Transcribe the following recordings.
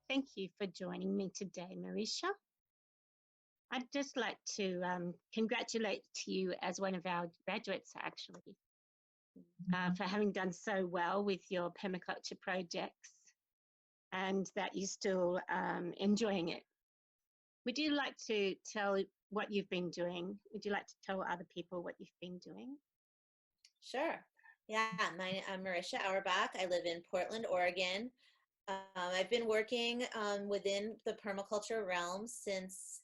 Thank you for joining me today, Marisha. I'd just like to congratulate you as one of our graduates, actually, for having done so well with your permaculture projects and that you're still enjoying it. Would you like to tell what you've been doing? Would you like to tell other people what you've been doing? Sure. Yeah, I'm Marisha Auerbach. I live in Portland, Oregon. I've been working within the permaculture realm since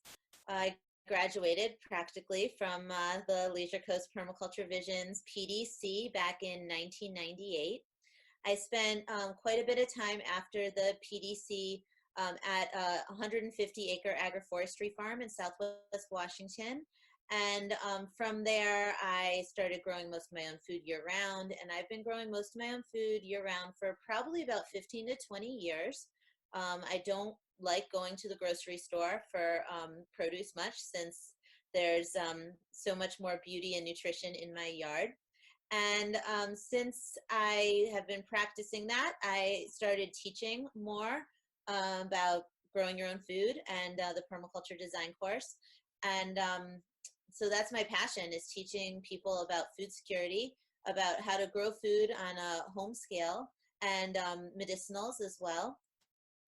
I graduated practically from the Leisure Coast Permaculture Visions PDC back in 1998. I spent quite a bit of time after the PDC at a 150-acre agroforestry farm in Southwest Washington. And from there, I started growing most of my own food year-round, and I've been growing most of my own food year-round for probably about 15 to 20 years. I don't like going to the grocery store for produce much, since there's so much more beauty and nutrition in my yard. And since I have been practicing that, I started teaching more about growing your own food and the permaculture design course. And so that's my passion, is teaching people about food security, about how to grow food on a home scale, and medicinals as well.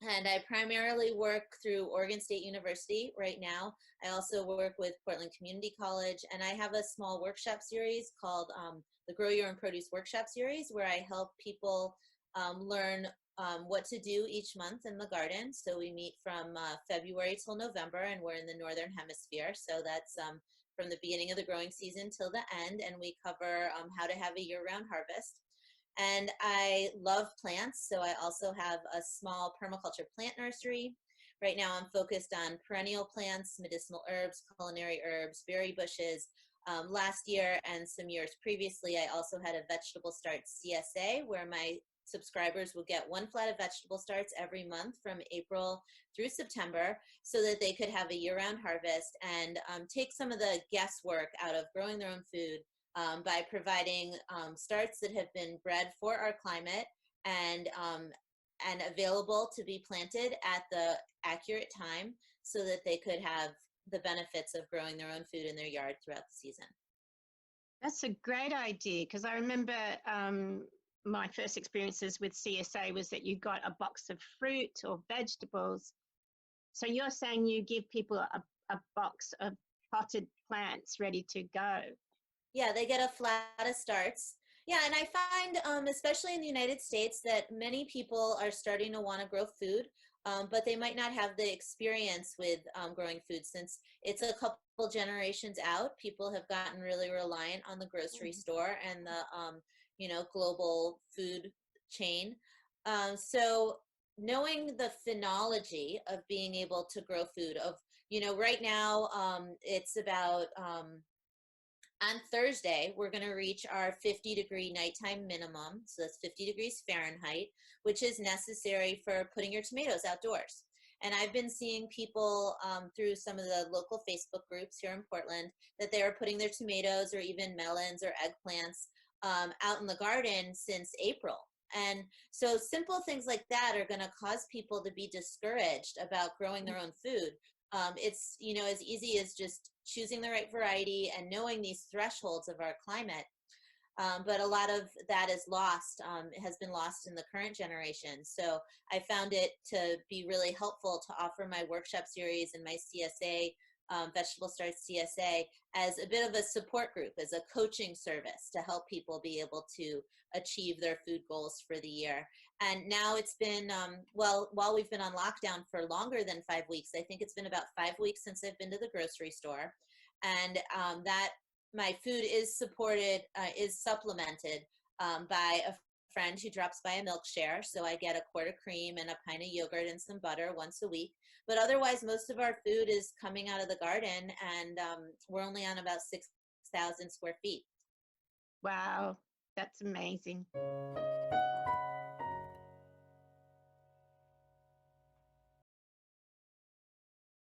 And I primarily work through Oregon State University right now. I also work with Portland Community College, and I have a small workshop series called the Grow Your Own Produce Workshop Series, where I help people learn what to do each month in the garden. So we meet from February till November, and we're in the Northern Hemisphere. So that's from the beginning of the growing season till the end, and we cover how to have a year-round harvest. And I love plants, so I also have a small permaculture plant nursery. Right now I'm focused on perennial plants, medicinal herbs, culinary herbs, berry bushes. Last year and some years previously, I also had a vegetable starts CSA, where my subscribers will get one flat of vegetable starts every month from April through September, so that they could have a year-round harvest and take some of the guesswork out of growing their own food by providing starts that have been bred for our climate and available to be planted at the accurate time, so that they could have the benefits of growing their own food in their yard throughout the season. That's a great idea, because I remember my first experiences with CSA was that you got a box of fruit or vegetables. So you're saying you give people a box of potted plants ready to go. Yeah, they get a flat of starts. Yeah, and I find, especially in the United States, that many people are starting to want to grow food, but they might not have the experience with growing food, since it's a couple generations out. People have gotten really reliant on the grocery store and the global food chain. So knowing the phenology of being able to grow food, right now it's about on Thursday, we're going to reach our 50-degree nighttime minimum. So that's 50 degrees Fahrenheit, which is necessary for putting your tomatoes outdoors. And I've been seeing people through some of the local Facebook groups here in Portland that they are putting their tomatoes or even melons or eggplants out in the garden since April. And so simple things like that are going to cause people to be discouraged about growing their own food. It's, as easy as just choosing the right variety and knowing these thresholds of our climate. But a lot of that is lost, has been lost in the current generation. So I found it to be really helpful to offer my workshop series and my CSA, Vegetable Starts CSA, as a bit of a support group, as a coaching service to help people be able to achieve their food goals for the year. And now it's been, while we've been on lockdown for longer than 5 weeks, I think it's been about 5 weeks since I've been to the grocery store. And that my food is supported, is supplemented by a friend who drops by a milk share. So I get a quart of cream and a pint of yogurt and some butter once a week. But otherwise, most of our food is coming out of the garden, and we're only on about 6,000 square feet. Wow, that's amazing.